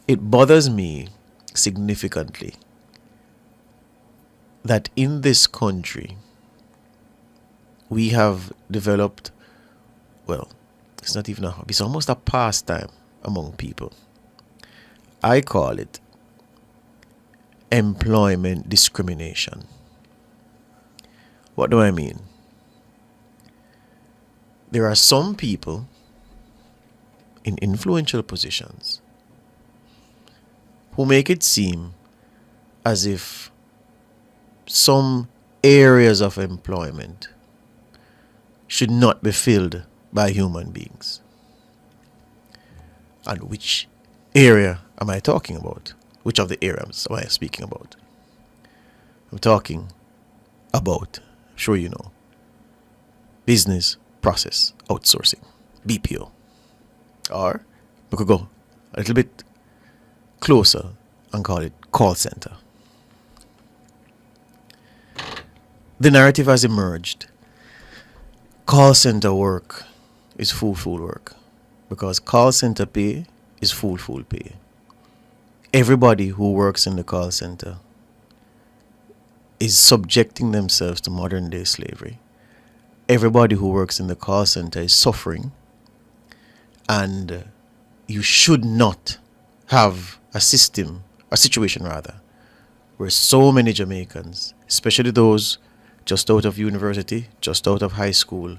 It bothers me significantly that in this country we have developed, well, it's almost a pastime among people. I call it employment discrimination. What do I mean? There are some people in influential positions who make it seem as if some areas of employment should not be filled by human beings. And which area am I talking about? Which of the areas am I speaking about? I'm talking about, I'm sure you know, business process outsourcing, BPO. Or we could go a little bit closer and call it call center. The narrative has emerged. Call center work is fool work because call center pay is fool pay. Everybody who works in the call center is subjecting themselves to modern day slavery. Everybody who works in the call center is suffering, and you should not have a situation where so many Jamaicans, especially those just out of university, just out of high school,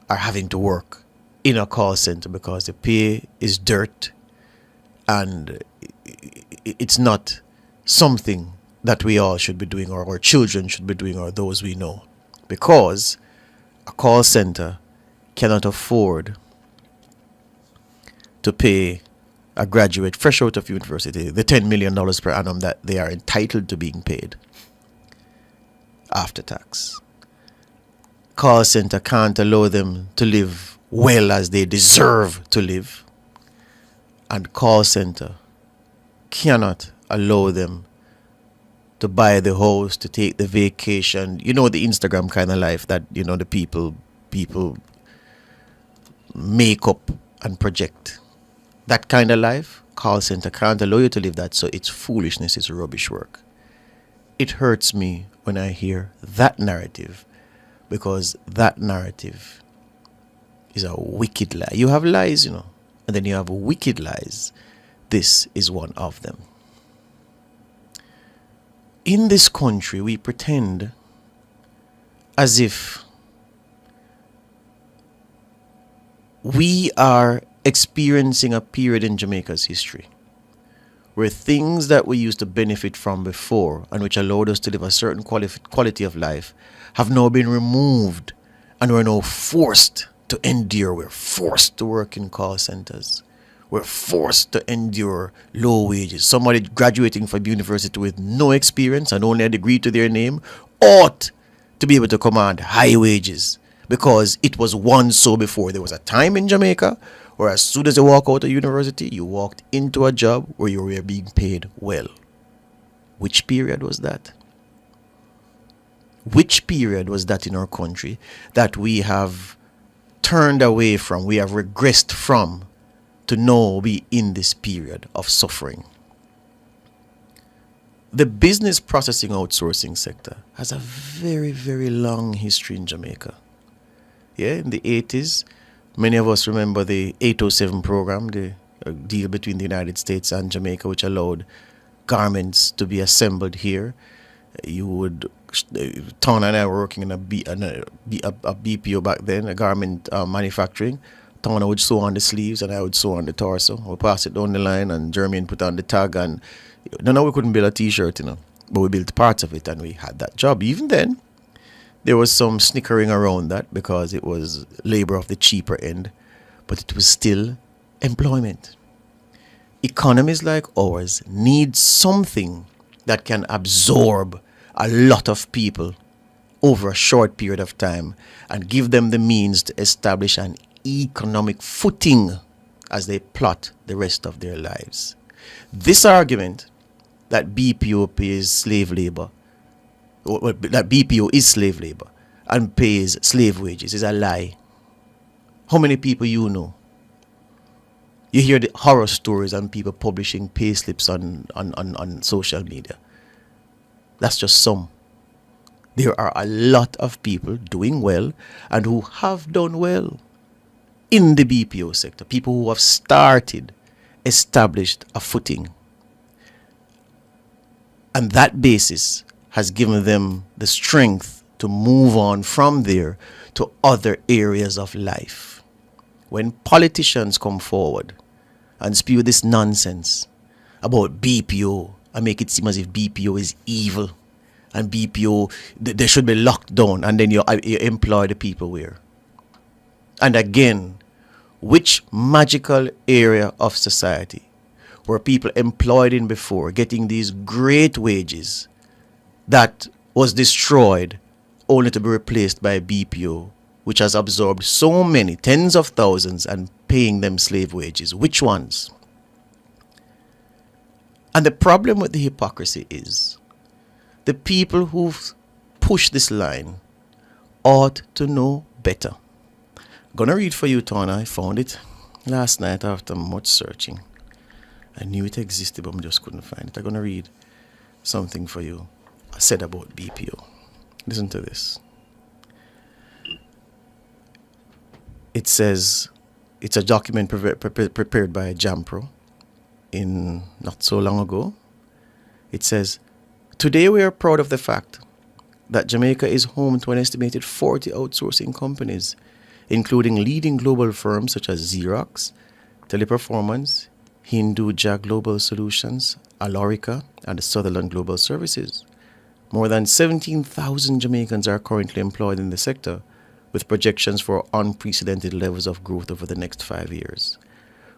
are having to work in a call center because the pay is dirt and it's not something that we all should be doing or our children should be doing or those we know. Because a call center cannot afford to pay a graduate fresh out of university the $10 million per annum that they are entitled to being paid after tax. Call center can't allow them to live well as they deserve to live. And call center cannot allow them to buy the house, to take the vacation. You know, the Instagram kind of life that, you know, the people make up and project. That kind of life, call center can't allow you to live that, so it's foolishness, it's rubbish work. It hurts me when I hear that narrative, because that narrative is a wicked lie. You have lies, you know, and then you have wicked lies. This is one of them. In this country, we pretend as if we are experiencing a period in Jamaica's history where things that we used to benefit from before and which allowed us to live a certain quality of life have now been removed, and we're now forced to endure. We're forced to work in call centers. We're forced to endure low wages. Somebody graduating from university with no experience and only a degree to their name ought to be able to command high wages because it was once so before. There was a time in Jamaica where as soon as you walk out of university, you walked into a job where you were being paid well. Which period was that? Which period was that in our country that we have turned away from, we have regressed from, to now be in this period of suffering? The business processing outsourcing sector has a very, very long history in Jamaica. Yeah, in the 80s, many of us remember the 807 program, the deal between the United States and Jamaica, which allowed garments to be assembled here. Ton and I were working in a BPO back then, a garment manufacturing. Ton would sew on the sleeves and I would sew on the torso. We'll pass it down the line and Jermaine put on the tag, and no, we couldn't build a t-shirt, but we built parts of it and we had that job. Even then, there was some snickering around that because it was labor of the cheaper end, but it was still employment. Economies like ours need something that can absorb a lot of people over a short period of time and give them the means to establish an economic footing as they plot the rest of their lives. This argument that BPO pays slave labor, that BPO is slave labor and pays slave wages, is a lie. How many people you know You hear the horror stories and people publishing pay slips on social media. That's just some. There are a lot of people doing well and who have done well in the BPO sector. People who have started, established a footing. And that basis has given them the strength to move on from there to other areas of life. When politicians come forward and spew this nonsense about BPO and make it seem as if BPO is evil and BPO, they should be locked down, and then you employ the people where? And again, which magical area of society were people employed in before, getting these great wages, that was destroyed only to be replaced by BPO, which has absorbed so many tens of thousands and paying them slave wages? Which ones? And the problem with the hypocrisy is the people who've pushed this line ought to know better. I'm gonna read for you, Tona. I found it last night after much searching. I knew it existed, but I just couldn't find it. I'm gonna read something for you I said about BPO. Listen to this. It says, it's a document prepared by JAMPRO in not so long ago. It says, today we are proud of the fact that Jamaica is home to an estimated 40 outsourcing companies, including leading global firms such as Xerox, Teleperformance, Hinduja Global Solutions, Alorica, and Sutherland Global Services. More than 17,000 Jamaicans are currently employed in the sector, with projections for unprecedented levels of growth over the next 5 years.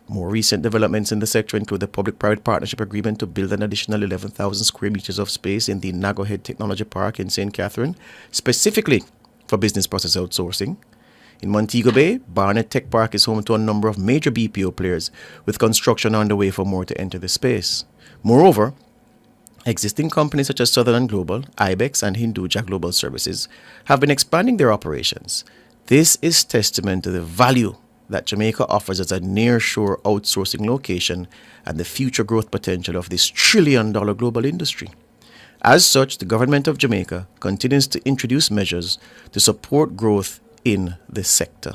More recent developments in the sector include the public-private partnership agreement to build an additional 11,000 square meters of space in the Nago Head Technology Park in St. Catherine, specifically for business process outsourcing. In Montego Bay, Barnet Tech Park is home to a number of major BPO players, with construction underway for more to enter the space. Moreover, existing companies such as Sutherland Global, IBEX, and Hinduja Global Services have been expanding their operations. This is testament to the value that Jamaica offers as a nearshore outsourcing location and the future growth potential of this trillion-dollar global industry. As such, the government of Jamaica continues to introduce measures to support growth in this sector.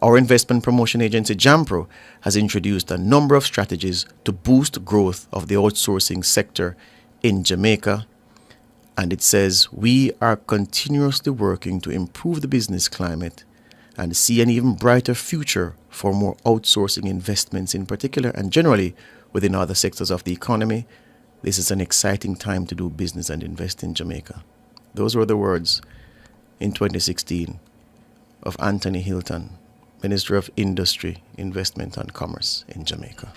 Our investment promotion agency, JAMPRO, has introduced a number of strategies to boost growth of the outsourcing sector in Jamaica. And it says, we are continuously working to improve the business climate and see an even brighter future for more outsourcing investments in particular, and generally within other sectors of the economy. This is an exciting time to do business and invest in Jamaica. Those were the words in 2016 of Anthony Hilton, Minister of Industry, Investment and Commerce in Jamaica.